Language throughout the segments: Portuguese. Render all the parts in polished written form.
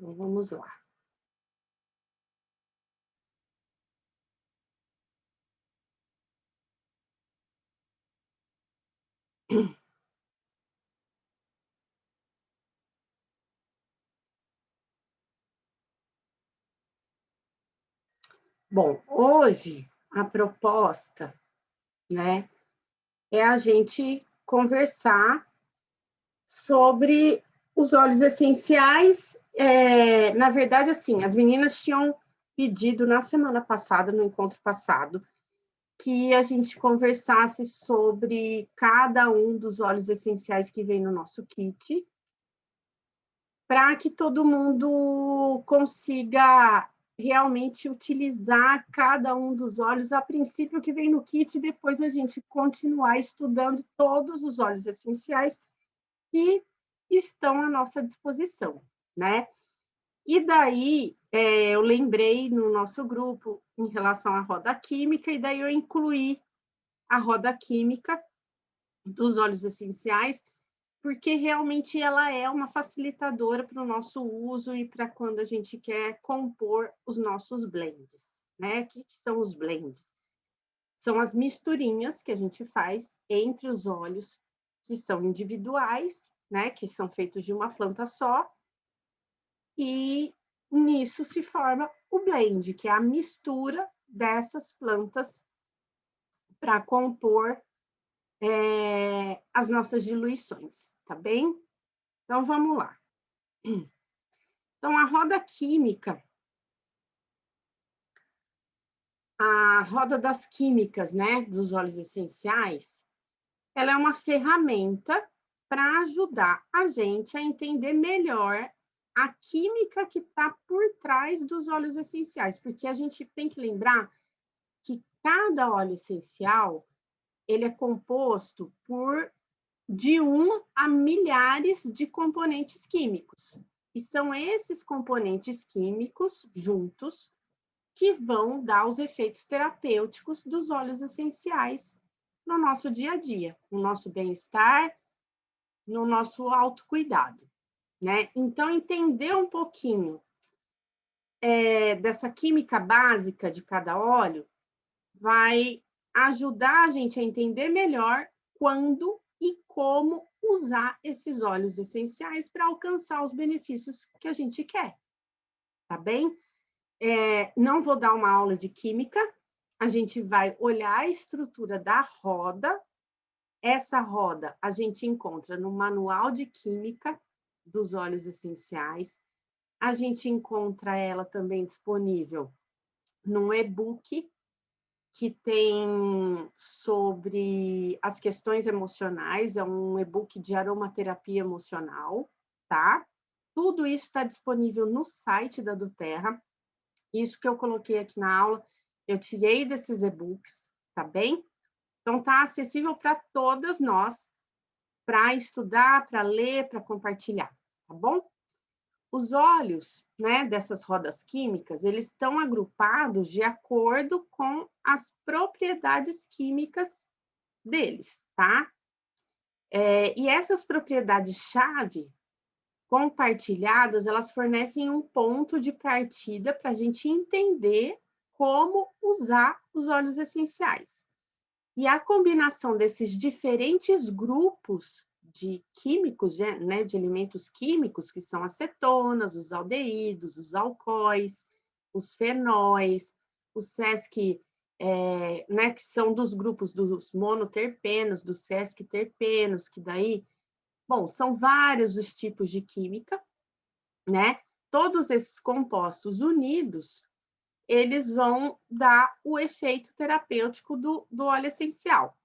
Então, vamos lá. Bom, hoje a proposta, né, é a gente conversar sobre os óleos essenciais. Na verdade, assim, as meninas tinham pedido na semana passada, no encontro passado, que a gente conversasse sobre cada um dos óleos essenciais que vem no nosso kit, para que todo mundo consiga realmente utilizar cada um dos óleos, a princípio que vem no kit, e depois a gente continuar estudando todos os óleos essenciais que estão à nossa disposição, né? E daí, eu lembrei no nosso grupo em relação à roda química, e daí eu incluí a roda química dos óleos essenciais, porque realmente ela é uma facilitadora para o nosso uso e para quando a gente quer compor os nossos blends, né? O que são os blends? São as misturinhas que a gente faz entre os óleos que são individuais, né? Que são feitos de uma planta só, e nisso se forma o blend, que é a mistura dessas plantas para compor as nossas diluições, tá bem? Então, vamos lá. Então, a roda das químicas, né, dos óleos essenciais, ela é uma ferramenta para ajudar a gente a entender melhor a química que está por trás dos óleos essenciais, porque a gente tem que lembrar que cada óleo essencial, ele é composto de 1 a milhares de componentes químicos. E são esses componentes químicos juntos que vão dar os efeitos terapêuticos dos óleos essenciais no nosso dia a dia, no nosso bem-estar, no nosso autocuidado, né? Então, entender um pouquinho dessa química básica de cada óleo vai ajudar a gente a entender melhor quando e como usar esses óleos essenciais para alcançar os benefícios que a gente quer, tá bem? Não vou dar uma aula de química, a gente vai olhar a estrutura da roda. Essa roda a gente encontra no Manual de Química dos Óleos Essenciais, a gente encontra ela também disponível num e-book que tem sobre as questões emocionais, é um e-book de aromaterapia emocional, tá? Tudo isso está disponível no site da Duterra. Isso que eu coloquei aqui na aula, eu tirei desses e-books, tá bem? Então, está acessível para todas nós, para estudar, para ler, para compartilhar, tá bom? Os óleos, né, dessas rodas químicas, eles estão agrupados de acordo com as propriedades químicas deles, tá? E essas propriedades-chave compartilhadas, elas fornecem um ponto de partida para a gente entender como usar os óleos essenciais. E a combinação desses diferentes grupos de químicos, né, de elementos químicos, que são as cetonas, os aldeídos, os alcoóis, os fenóis, os sesc, né, que são dos grupos dos monoterpenos, dos sesquiterpenos, que daí, bom, são vários os tipos de química, né? Todos esses compostos unidos, eles vão dar o efeito terapêutico do óleo essencial.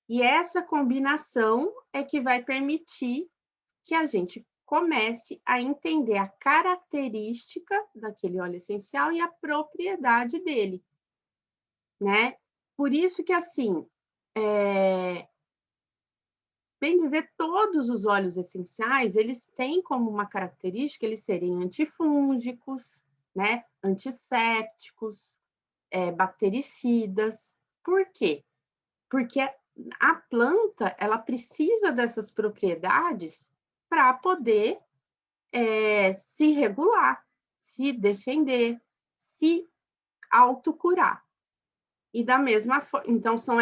E essa combinação é que vai permitir que a gente comece a entender a característica daquele óleo essencial e a propriedade dele, né? Por isso que, assim, bem dizer, todos os óleos essenciais, eles têm como uma característica eles serem antifúngicos, né? Antissépticos, bactericidas. Por quê? Porque a planta, ela precisa dessas propriedades para poder se regular, se defender, se autocurar. E da mesma forma, então são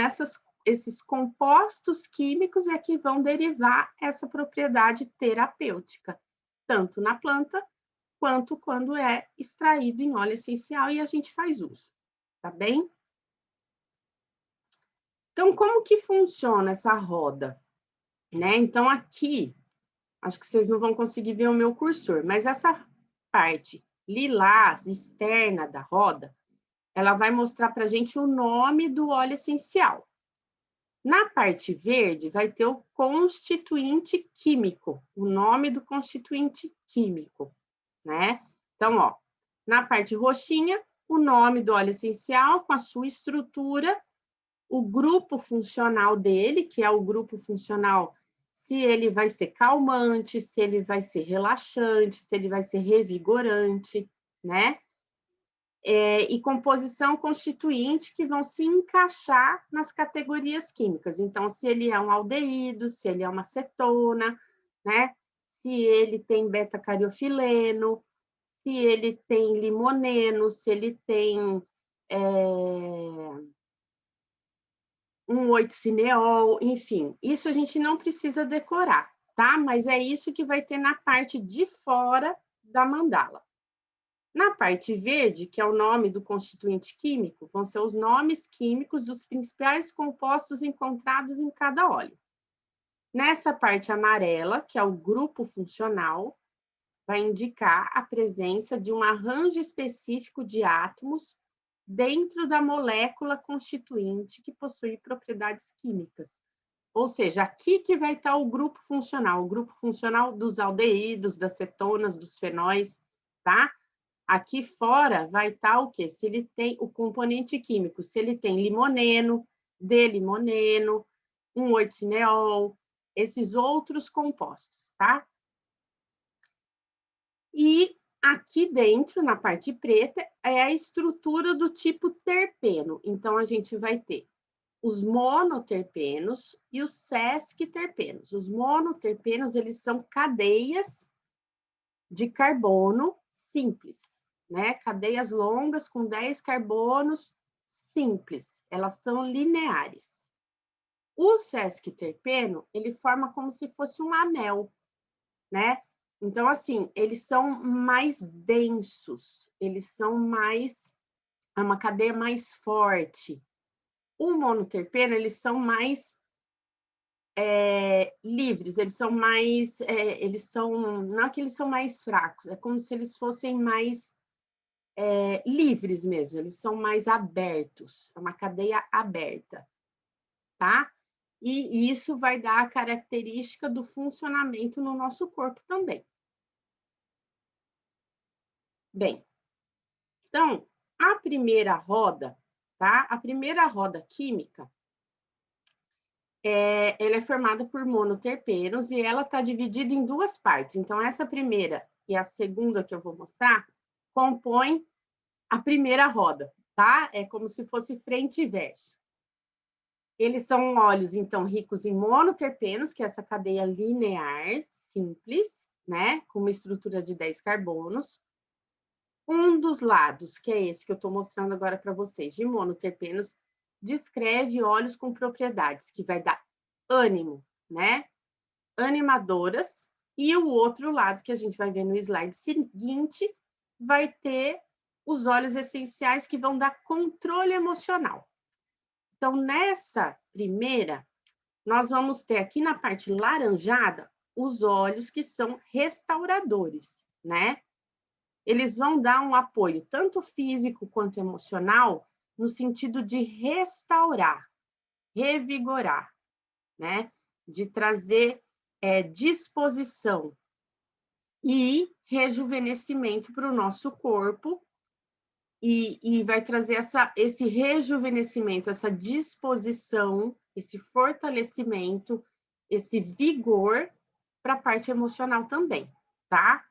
esses compostos químicos é que vão derivar essa propriedade terapêutica, tanto na planta quanto quando é extraído em óleo essencial e a gente faz uso, tá bem? Então, como que funciona essa roda? Né? Então, aqui, acho que vocês não vão conseguir ver o meu cursor, mas essa parte lilás externa da roda, ela vai mostrar para a gente o nome do óleo essencial. Na parte verde, vai ter o constituinte químico, o nome do constituinte químico, né? Então, ó, na parte roxinha, o nome do óleo essencial com a sua estrutura, o grupo funcional dele, que é o grupo funcional, se ele vai ser calmante, se ele vai ser relaxante, se ele vai ser revigorante, né? E composição constituinte que vão se encaixar nas categorias químicas. Então, se ele é um aldeído, se ele é uma cetona, né? Se ele tem beta-cariofileno, se ele tem limoneno, se ele tem um 8-cineol, enfim. Isso a gente não precisa decorar, tá? Mas é isso que vai ter na parte de fora da mandala. Na parte verde, que é o nome do constituinte químico, vão ser os nomes químicos dos principais compostos encontrados em cada óleo. Nessa parte amarela, que é o grupo funcional, vai indicar a presença de um arranjo específico de átomos dentro da molécula constituinte que possui propriedades químicas. Ou seja, aqui que vai estar o grupo funcional dos aldeídos, das cetonas, dos fenóis, tá? Aqui fora vai estar o quê? Se ele tem o componente químico, se ele tem limoneno, D-limoneno, 1,8-cineol, esses outros compostos, tá? E aqui dentro, na parte preta, é a estrutura do tipo terpeno. Então, a gente vai ter os monoterpenos e os sesquiterpenos. Os monoterpenos, eles são cadeias de carbono simples, né? Cadeias longas com 10 carbonos simples, elas são lineares. O sesquiterpeno, ele forma como se fosse um anel, né? Então, assim, eles são mais densos, eles são mais, é uma cadeia mais forte. O monoterpeno, eles são mais livres, eles são mais, não é que eles são mais fracos, é como se eles fossem mais livres mesmo, eles são mais abertos, é uma cadeia aberta, tá? E isso vai dar a característica do funcionamento no nosso corpo também. Bem, então, a primeira roda, tá? A primeira roda química, ela é formada por monoterpenos e ela está dividida em duas partes. Então, essa primeira e a segunda que eu vou mostrar compõem a primeira roda, tá? É como se fosse frente e verso. Eles são óleos, então, ricos em monoterpenos, que é essa cadeia linear, simples, né? Com uma estrutura de 10 carbonos. Um dos lados, que é esse que eu estou mostrando agora para vocês, de monoterpenos, descreve óleos com propriedades que vai dar ânimo, né? Animadoras, e o outro lado, que a gente vai ver no slide seguinte, vai ter os óleos essenciais que vão dar controle emocional. Então, nessa primeira, nós vamos ter aqui na parte laranjada os óleos que são restauradores, né? Eles vão dar um apoio tanto físico quanto emocional no sentido de restaurar, revigorar, né? De trazer disposição e rejuvenescimento para o nosso corpo e vai trazer esse rejuvenescimento, essa disposição, esse fortalecimento, esse vigor para a parte emocional também, tá?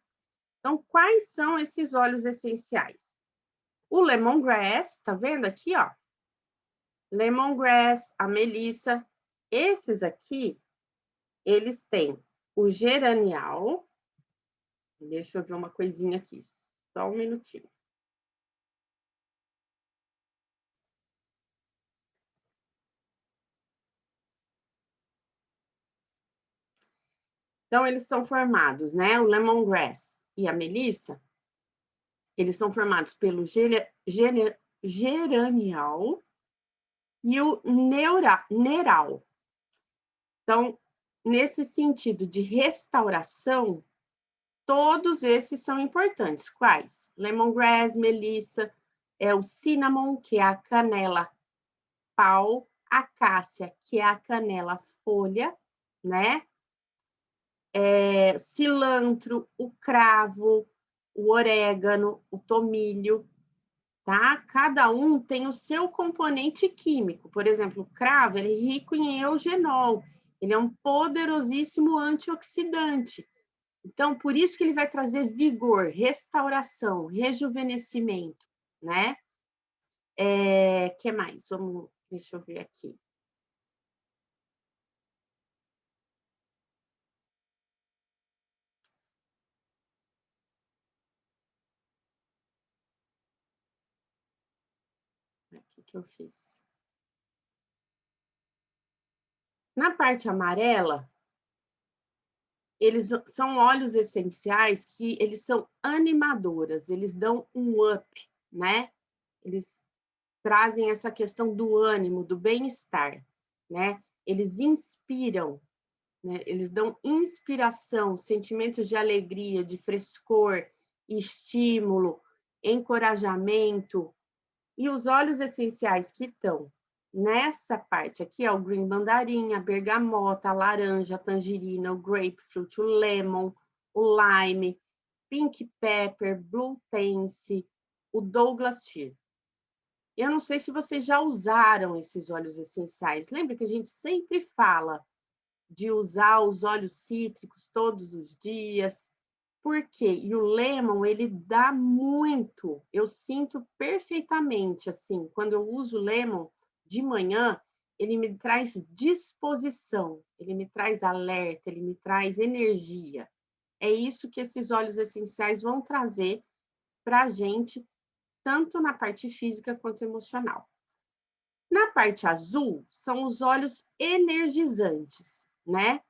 Então, quais são esses óleos essenciais? O lemongrass, tá vendo aqui, ó? Lemongrass, a melissa, esses aqui, eles têm o geranial, Deixa eu ver uma coisinha aqui. Só um minutinho. Então, eles são formados, né? O lemongrass e a melissa, eles são formados pelo geranial e o neral. Então, nesse sentido de restauração, todos esses são importantes. Quais? Lemongrass, melissa, o cinnamon, que é a canela pau, a cássia, que é a canela folha, né? Cilantro, o cravo, o orégano, o tomilho, tá? Cada um tem o seu componente químico. Por exemplo, o cravo, ele é rico em eugenol. Ele é um poderosíssimo antioxidante. Então, por isso que ele vai trazer vigor, restauração, rejuvenescimento, né? Que mais? Deixa eu ver aqui. O que eu fiz? Na parte amarela, eles são óleos essenciais que eles são animadoras, eles dão um up, né? Eles trazem essa questão do ânimo, do bem-estar, né? Eles inspiram, né? Eles dão inspiração, sentimentos de alegria, de frescor, estímulo, encorajamento. E os óleos essenciais que estão nessa parte aqui é o green mandarim, a bergamota, a laranja, a tangerina, o grapefruit, o lemon, o lime, pink pepper, blue tense, o Douglas fir. Eu não sei se vocês já usaram esses óleos essenciais. Lembra que a gente sempre fala de usar os óleos cítricos todos os dias? Por quê? E o lemon, ele dá muito. Eu sinto perfeitamente, assim, quando eu uso o lemon de manhã, ele me traz disposição, ele me traz alerta, ele me traz energia. É isso que esses óleos essenciais vão trazer para a gente, tanto na parte física quanto emocional. Na parte azul, são os óleos energizantes, né?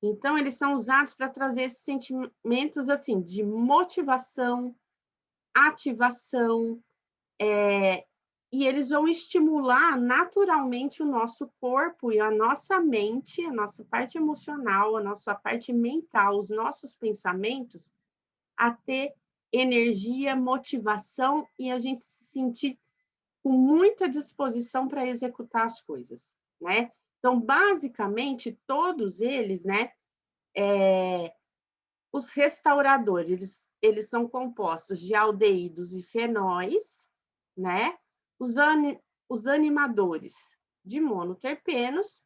Então, eles são usados para trazer esses sentimentos, assim, de motivação, ativação, e eles vão estimular naturalmente o nosso corpo e a nossa mente, a nossa parte emocional, a nossa parte mental, os nossos pensamentos, a ter energia, motivação e a gente se sentir com muita disposição para executar as coisas, né? Então, basicamente, todos eles, né, os restauradores, eles são compostos de aldeídos e fenóis, né? Os animadores de monoterpenos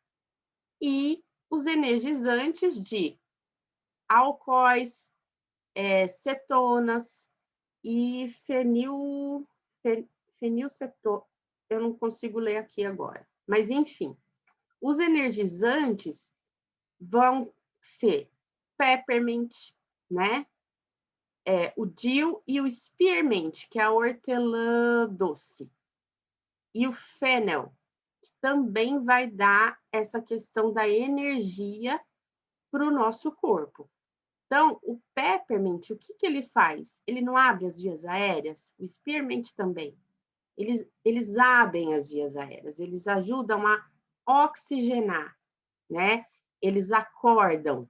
e os energizantes de alcoóis, cetonas e fenilceton. Eu não consigo ler aqui agora. Mas, enfim, os energizantes vão ser peppermint, né? O dill e o spearmint, que é a hortelã doce. E o fennel, que também vai dar essa questão da energia para o nosso corpo. Então, o peppermint, o que ele faz? Ele não abre as vias aéreas? O spearmint também. Eles abrem as vias aéreas, eles ajudam a oxigenar, né? Eles acordam,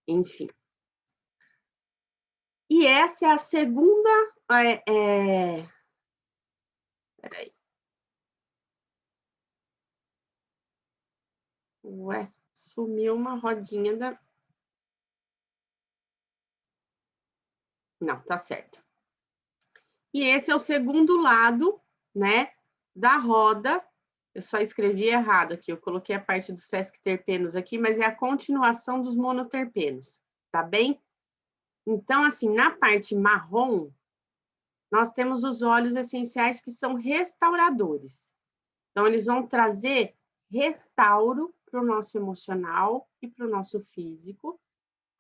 enfim. E essa é a segunda... Peraí. Ué, sumiu uma rodinha da... Não, tá certo. E esse é o segundo lado, né, da roda. Eu só escrevi errado aqui, eu coloquei a parte dos sesquiterpenos aqui, mas é a continuação dos monoterpenos, tá bem? Então, assim, na parte marrom, nós temos os óleos essenciais que são restauradores. Então, eles vão trazer restauro para o nosso emocional e para o nosso físico,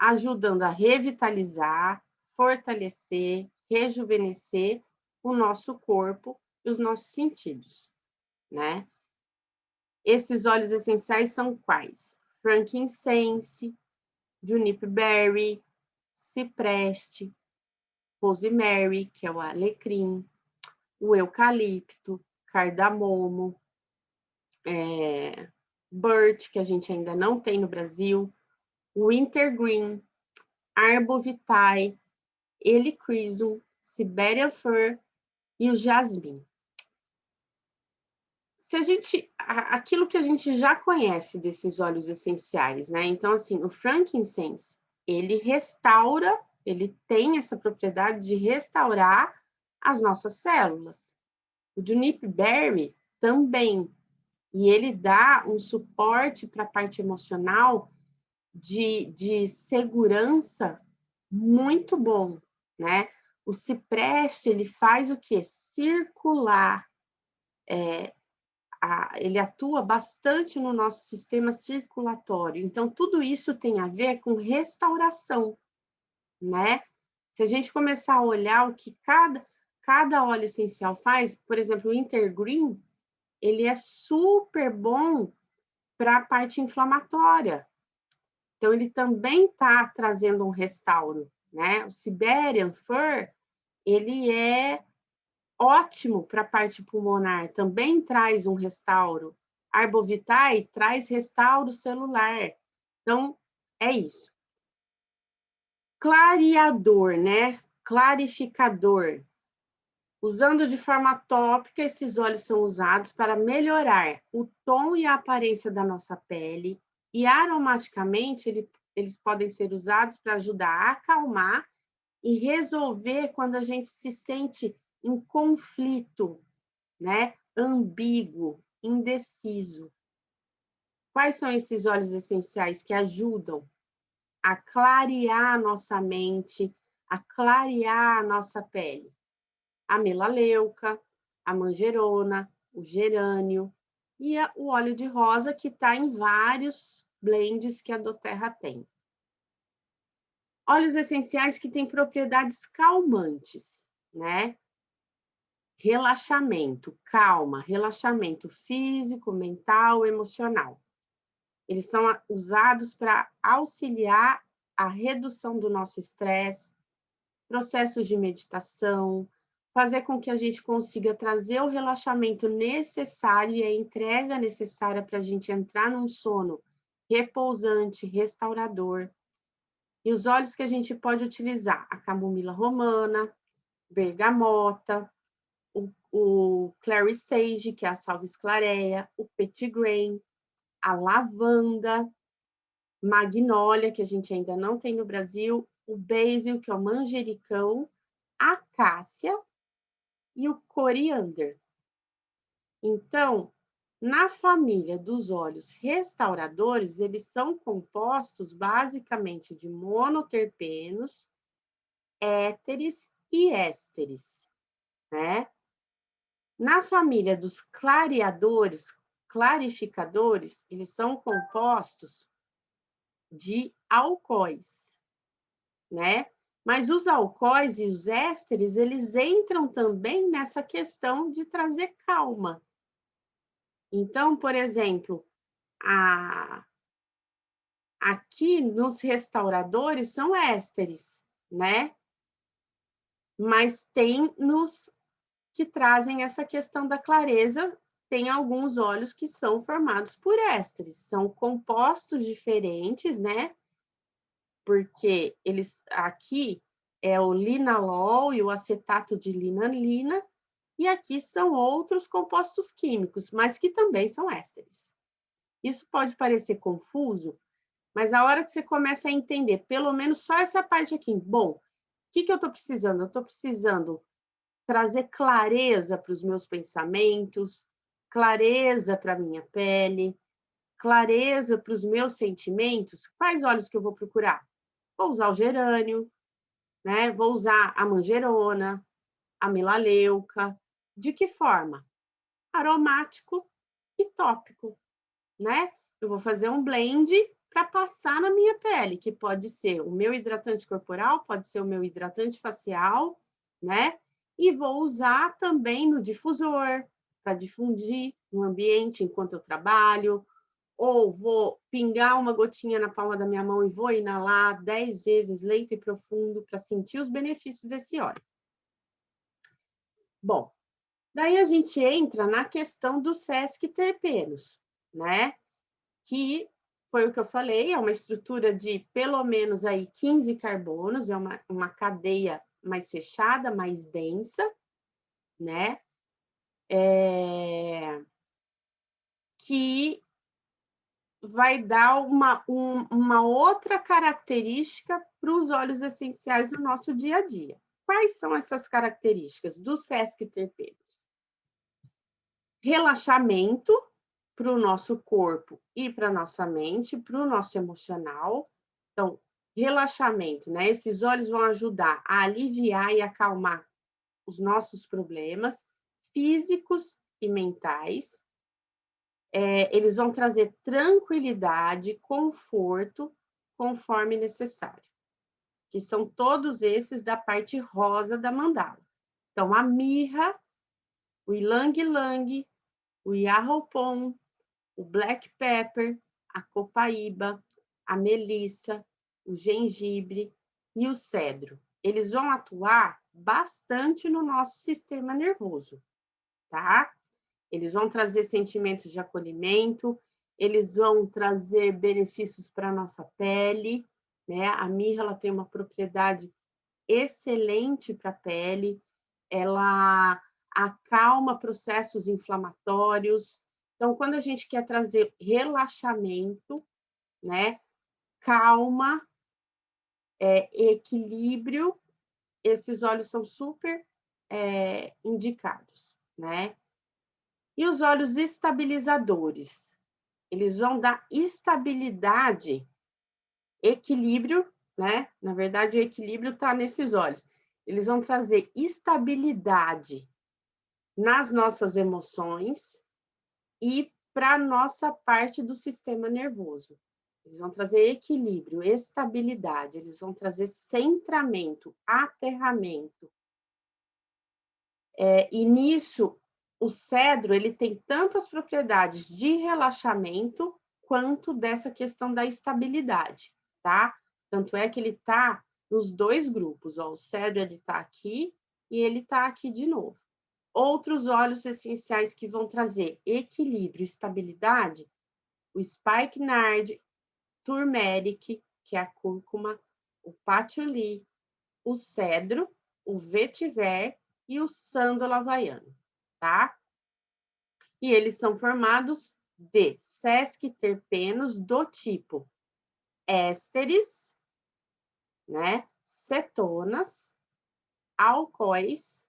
ajudando a revitalizar, fortalecer, rejuvenescer o nosso corpo e os nossos sentidos, né? Esses óleos essenciais são quais? Frankincense, juniper berry, cipreste, rosemary, que é o alecrim, o eucalipto, cardamomo, birch, que a gente ainda não tem no Brasil, wintergreen, arbovitae, helichrysum, Siberian fir e o jasmim. Se a gente, aquilo que a gente já conhece desses óleos essenciais, né? Então, assim, o frankincense, ele restaura, ele tem essa propriedade de restaurar as nossas células. O juniper berry também, e ele dá um suporte para a parte emocional de segurança muito bom, né? O cipreste, ele faz o quê? Circular, ele atua bastante no nosso sistema circulatório. Então, tudo isso tem a ver com restauração, né? Se a gente começar a olhar o que cada óleo essencial faz, por exemplo, o Intergreen, ele é super bom para a parte inflamatória. Então, ele também está trazendo um restauro, né? O Siberian Fir, ele é ótimo para a parte pulmonar, também traz um restauro. Arbovitae traz restauro celular. Então, é isso. Clareador, né? Clarificador. Usando de forma tópica, esses óleos são usados para melhorar o tom e a aparência da nossa pele, e aromaticamente eles podem ser usados para ajudar a acalmar e resolver quando a gente se sente em conflito, né? Ambíguo, indeciso. Quais são esses óleos essenciais que ajudam a clarear a nossa mente, a clarear a nossa pele? A melaleuca, a manjerona, o gerânio e o óleo de rosa, que está em vários blends que a doTERRA tem. Óleos essenciais que têm propriedades calmantes, né? Relaxamento, calma, relaxamento físico, mental, emocional. Eles são usados para auxiliar a redução do nosso estresse, processos de meditação, fazer com que a gente consiga trazer o relaxamento necessário e a entrega necessária para a gente entrar num sono repousante, restaurador. E os óleos que a gente pode utilizar, a camomila romana, bergamota, o clary sage, que é a salvia clareia, o petitgrain, a lavanda, magnólia, que a gente ainda não tem no Brasil, o basil, que é o manjericão, a acácia e o coriander. Então, na família dos óleos restauradores, eles são compostos basicamente de monoterpenos, éteres e ésteres, né? Na família dos clareadores, clarificadores, eles são compostos de alcoóis, né? Mas os alcoóis e os ésteres, eles entram também nessa questão de trazer calma. Então, por exemplo, aqui nos restauradores são ésteres, né? Mas tem nos que trazem essa questão da clareza, tem alguns óleos que são formados por ésteres, são compostos diferentes, né? Porque eles aqui é o linalol e o acetato de linalina, e aqui são outros compostos químicos, mas que também são ésteres. Isso pode parecer confuso, mas a hora que você começa a entender, pelo menos só essa parte aqui, bom, o que eu estou precisando? Eu estou precisando trazer clareza para os meus pensamentos, clareza para a minha pele, clareza para os meus sentimentos. Quais óleos que eu vou procurar? Vou usar o gerânio, né? Vou usar a manjerona, a melaleuca. De que forma? Aromático e tópico, né? Eu vou fazer um blend para passar na minha pele, que pode ser o meu hidratante corporal, pode ser o meu hidratante facial, né? E vou usar também no difusor, para difundir no ambiente enquanto eu trabalho, ou vou pingar uma gotinha na palma da minha mão e vou inalar 10 vezes lento e profundo para sentir os benefícios desse óleo. Bom, daí a gente entra na questão dos Sesc terpenos, né? Que foi o que eu falei, é uma estrutura de pelo menos aí 15 carbonos, é uma cadeia mais fechada, mais densa, né? Que vai dar uma outra característica para os óleos essenciais do nosso dia a dia. Quais são essas características dos Sesc terpenos? Relaxamento para o nosso corpo e para a nossa mente, para o nosso emocional. Então, relaxamento, né? Esses óleos vão ajudar a aliviar e acalmar os nossos problemas físicos e mentais. Eles vão trazer tranquilidade, conforto, conforme necessário, que são todos esses da parte rosa da mandala. Então, a mirra, o ylang-ylang, o yarroupon, o black pepper, a copaíba, a melissa, o gengibre e o cedro. Eles vão atuar bastante no nosso sistema nervoso, tá? Eles vão trazer sentimentos de acolhimento, eles vão trazer benefícios para a nossa pele, né? A mirra, ela tem uma propriedade excelente para a pele, ela acalma processos inflamatórios. Então, quando a gente quer trazer relaxamento, né? Calma, equilíbrio, esses óleos são super indicados, né? E os óleos estabilizadores? Eles vão dar estabilidade, equilíbrio, né? Na verdade, o equilíbrio está nesses óleos. Eles vão trazer estabilidade nas nossas emoções e para a nossa parte do sistema nervoso. Eles vão trazer equilíbrio, estabilidade, eles vão trazer centramento, aterramento. E nisso, o cedro, ele tem tanto as propriedades de relaxamento quanto dessa questão da estabilidade, tá? Tanto é que ele tá nos dois grupos, ó, o cedro ele tá aqui e ele tá aqui de novo. Outros óleos essenciais que vão trazer equilíbrio, estabilidade, o spikenard, turmeric, que é a cúrcuma, o patchouli, o cedro, o vetiver e o sândalo havaiano, tá? E eles são formados de sesquiterpenos do tipo ésteres, né? Cetonas, alcoóis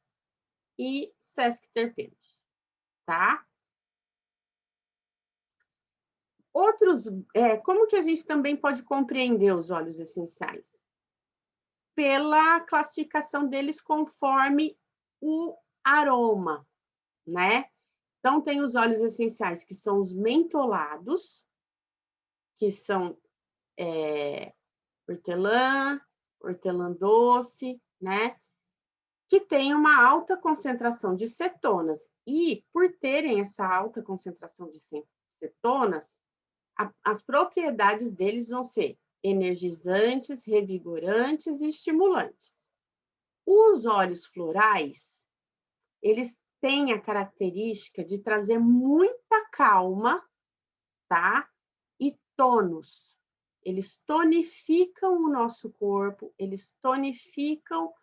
e sesquiterpenos, tá? Como que a gente também pode compreender os óleos essenciais? Pela classificação deles conforme o aroma, né? Então, tem os óleos essenciais, que são os mentolados, que são hortelã, hortelã doce, né? Que tem uma alta concentração de cetonas. E, por terem essa alta concentração de cetonas, as propriedades deles vão ser energizantes, revigorantes e estimulantes. Os óleos florais, eles têm a característica de trazer muita calma, tá? E tônus. Eles tonificam o nosso corpo, eles tonificam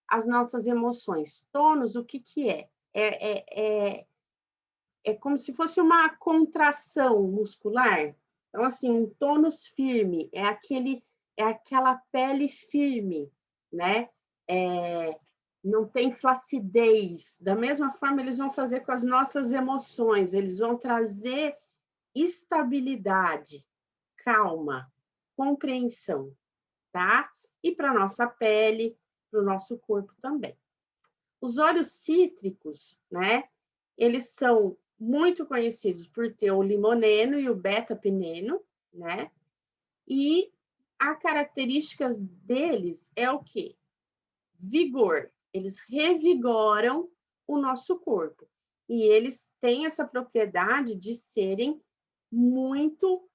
as nossas emoções. Tônus, o que que é? É como se fosse uma contração muscular. Então, assim, um tônus firme, é aquela pele firme, né? Não tem flacidez. Da mesma forma, eles vão fazer com as nossas emoções, eles vão trazer estabilidade, calma, compreensão, tá? E para a nossa pele, para o nosso corpo também. Os óleos cítricos, né? Eles são muito conhecidos por ter o limoneno e o beta-pineno, né? E a característica deles é o quê? Vigor. Eles revigoram o nosso corpo. E eles têm essa propriedade de serem muito...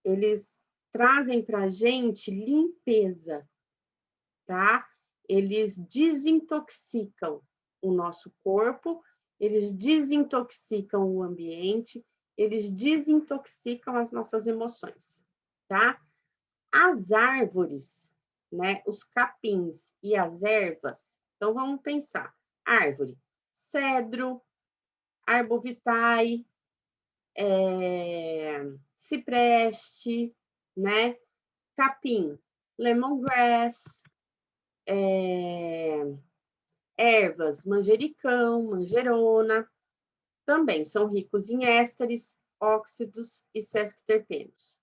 eles trazem para a gente limpeza, tá? Eles desintoxicam o nosso corpo, eles desintoxicam o ambiente, eles desintoxicam as nossas emoções, tá? As árvores, né? Os capins e as ervas. Então, vamos pensar. Árvore, cedro, arbovitae, cipreste, né? Capim, lemongrass, ervas, manjericão, manjerona, também são ricos em ésteres, óxidos e sesquiterpenos.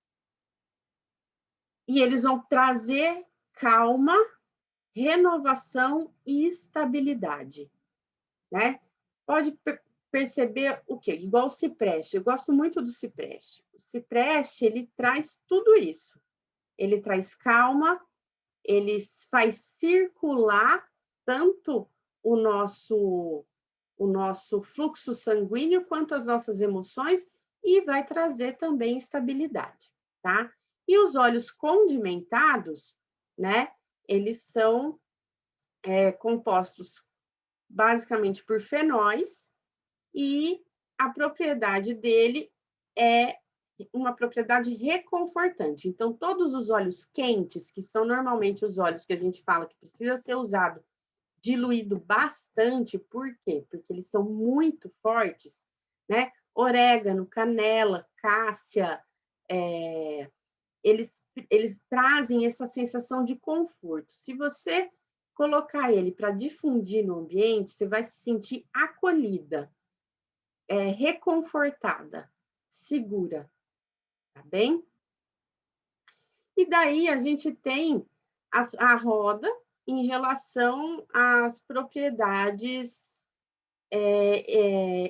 E eles vão trazer calma, renovação e estabilidade, né? Pode perceber o quê? Igual o cipreste. Eu gosto muito do cipreste. O cipreste, ele traz tudo isso. Ele traz calma, ele faz circular tanto o nosso fluxo sanguíneo quanto as nossas emoções e vai trazer também estabilidade, tá? E os óleos condimentados, né? Eles são compostos basicamente por fenóis e a propriedade dele é uma propriedade reconfortante. Então, todos os óleos quentes, que são normalmente os óleos que a gente fala que precisa ser usado diluído bastante, por quê? Porque eles são muito fortes, né? Orégano, canela, cássia, eles trazem essa sensação de conforto. Se você colocar ele para difundir no ambiente, você vai se sentir acolhida, reconfortada, segura, tá bem? E daí a gente tem a roda em relação às propriedades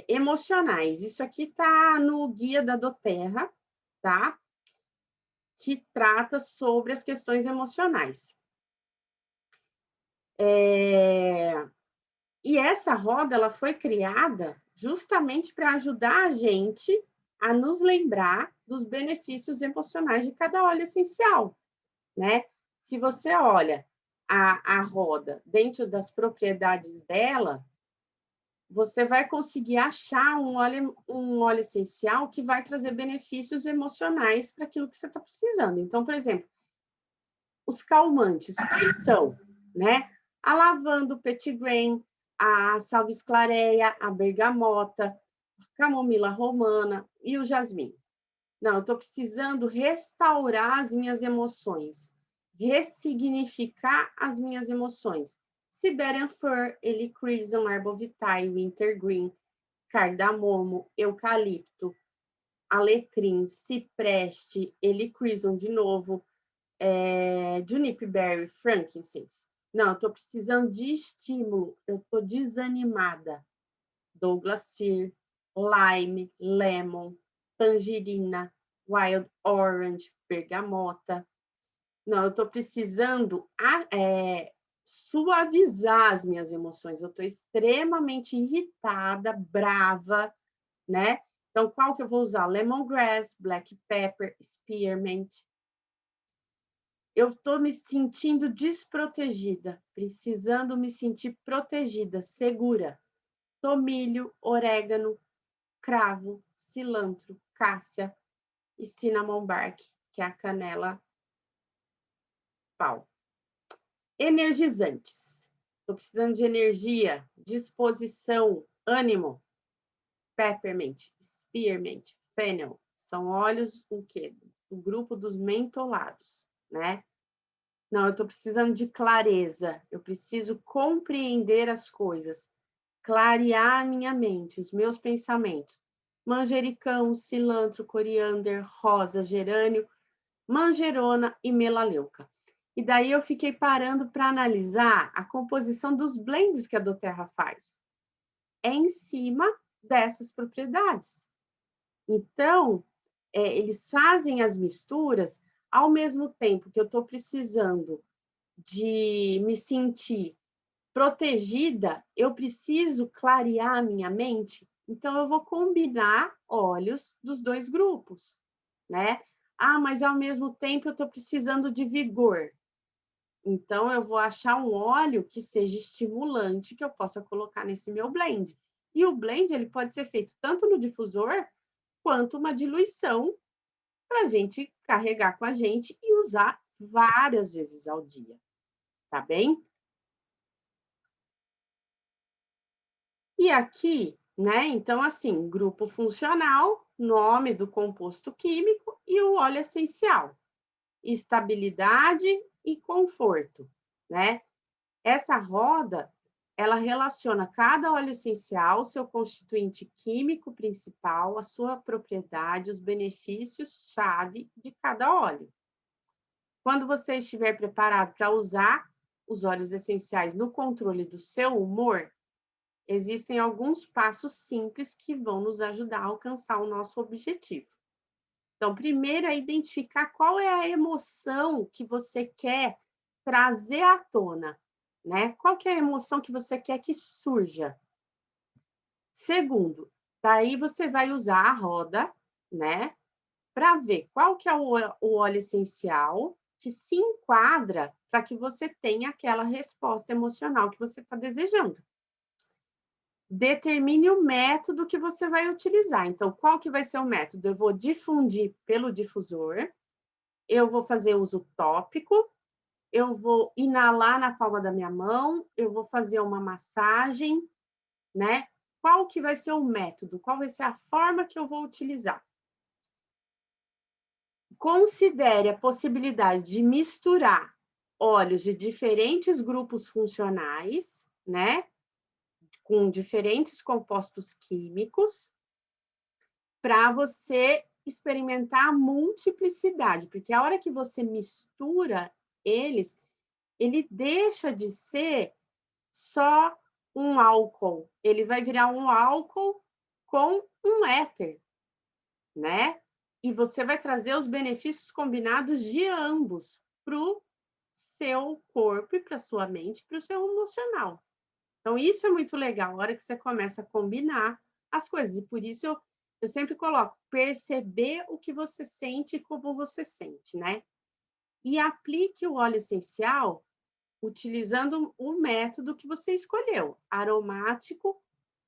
emocionais. Isso aqui está no Guia da doTERRA, tá? Que trata sobre as questões emocionais. E essa roda ela foi criada justamente para ajudar a gente a nos lembrar dos benefícios emocionais de cada óleo essencial, né? Se você olha a roda dentro das propriedades dela, você vai conseguir achar um óleo essencial que vai trazer benefícios emocionais para aquilo que você está precisando. Então, por exemplo, os calmantes, quais são? Né? A lavanda, o petitgrain, a salvia clareia, a bergamota, a camomila romana e o jasmim. Não, eu estou precisando restaurar as minhas emoções, ressignificar as minhas emoções. Siberian Fir, Helichrysum, Arbovitae, Wintergreen, cardamomo, eucalipto, alecrim, cipreste, Helichrysum de novo, Juniper Berry, frankincense. Não, eu estou precisando de estímulo, eu estou desanimada. Douglas fir, lime, lemon, tangerina, wild orange, bergamota. Não, eu estou precisando suavizar as minhas emoções. Eu estou extremamente irritada, brava, né? Então, qual que eu vou usar? Lemongrass, black pepper, spearmint. Eu estou me sentindo desprotegida, precisando me sentir protegida, segura. Tomilho, orégano, cravo, cilantro, cássia e cinnamon bark, que é a canela pau. Energizantes. Estou precisando de energia, disposição, ânimo. Peppermint, spearmint, fennel. São óleos o quê? Do grupo dos mentolados, né? Não, eu estou precisando de clareza. Eu preciso compreender as coisas, clarear a minha mente, os meus pensamentos. Manjericão, cilantro, coriander, rosa, gerânio, manjerona e melaleuca. E daí eu fiquei parando para analisar a composição dos blends que a doTERRA faz. É em cima dessas propriedades. Então, eles fazem as misturas ao mesmo tempo que eu estou precisando de me sentir protegida, eu preciso clarear a minha mente, então eu vou combinar óleos dos 2 grupos, né. Ah, mas ao mesmo tempo eu estou precisando de vigor, então eu vou achar um óleo que seja estimulante, que eu possa colocar nesse meu blend. E o blend, ele pode ser feito tanto no difusor, quanto uma diluição, para a gente carregar com a gente e usar várias vezes ao dia, tá bem? E aqui, né, então, assim, grupo funcional, nome do composto químico e o óleo essencial, estabilidade e conforto, né? Essa roda, ela relaciona cada óleo essencial, seu constituinte químico principal, a sua propriedade, os benefícios-chave de cada óleo. Quando você estiver preparado para usar os óleos essenciais no controle do seu humor, existem alguns passos simples que vão nos ajudar a alcançar o nosso objetivo. Então, primeiro é identificar qual é a emoção que você quer trazer à tona, né? Qual que é a emoção que você quer que surja? Segundo, daí você vai usar a roda, né? Para ver qual que é o óleo essencial que se enquadra para que você tenha aquela resposta emocional que você está desejando. Determine o método que você vai utilizar. Então, qual que vai ser o método? Eu vou difundir pelo difusor, eu vou fazer uso tópico, eu vou inalar na palma da minha mão, eu vou fazer uma massagem, né? Qual que vai ser o método? Qual vai ser a forma que eu vou utilizar? Considere a possibilidade de misturar óleos de diferentes grupos funcionais, né? Com diferentes compostos químicos, para você experimentar a multiplicidade, porque a hora que você mistura eles, ele deixa de ser só um álcool, ele vai virar um álcool com um éter, né? E você vai trazer os benefícios combinados de ambos para o seu corpo e para sua mente, para o seu emocional. Então, isso é muito legal, a hora que você começa a combinar as coisas. E por isso eu sempre coloco perceber o que você sente e como você sente, né? E aplique o óleo essencial utilizando o método que você escolheu, aromático,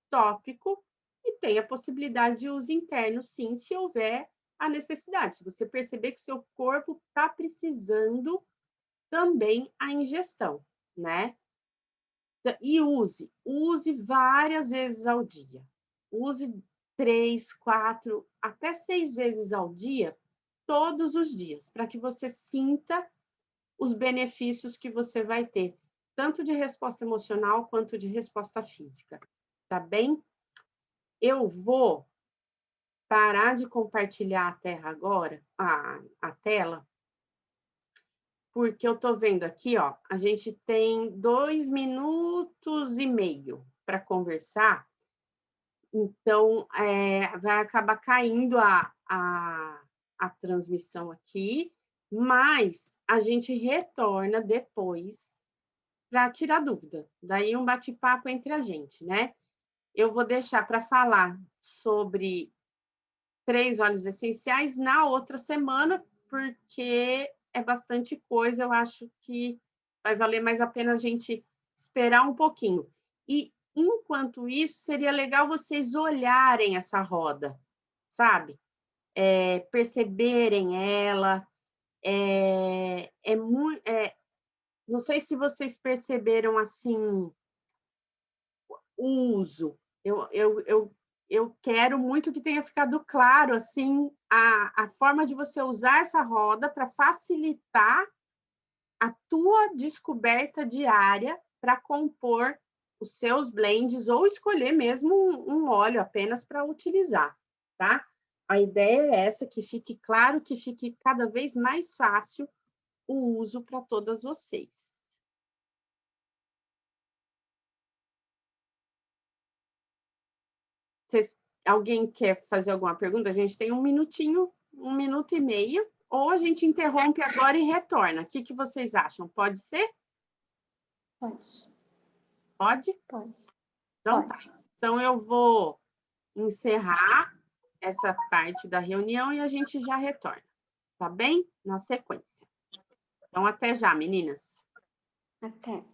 tópico, e tem a possibilidade de uso interno, sim, se houver a necessidade. Se você perceber que seu corpo está precisando também a ingestão, né? E use várias vezes ao dia. Use 3, 4, até 6 vezes ao dia, todos os dias, para que você sinta os benefícios que você vai ter, tanto de resposta emocional quanto de resposta física, tá bem? Eu vou parar de compartilhar a terra agora, a tela, porque eu estou vendo aqui, ó, a gente tem 2 minutos e meio para conversar, então, vai acabar caindo a transmissão aqui, mas a gente retorna depois para tirar dúvida. Daí um bate-papo entre a gente, né? Eu vou deixar para falar sobre 3 óleos essenciais na outra semana, porque é bastante coisa, eu acho que vai valer mais a pena a gente esperar um pouquinho. E, enquanto isso, seria legal vocês olharem essa roda, sabe? Perceberem ela, não sei se vocês perceberam, assim, o uso. Eu quero muito que tenha ficado claro, assim, a forma de você usar essa roda para facilitar a tua descoberta diária para compor os seus blends ou escolher mesmo um óleo apenas para utilizar, tá? A ideia é essa, que fique claro, que fique cada vez mais fácil o uso para todas vocês. Vocês Alguém quer fazer alguma pergunta? A gente tem um minutinho 1 minuto e meio, ou a gente interrompe agora e retorna. O que que vocês acham? Pode ser? Pode. Pode? Pode. Então Pode. tá. Então eu vou encerrar essa parte da reunião e a gente já retorna, tá bem? Na sequência. Então até já, meninas. Até.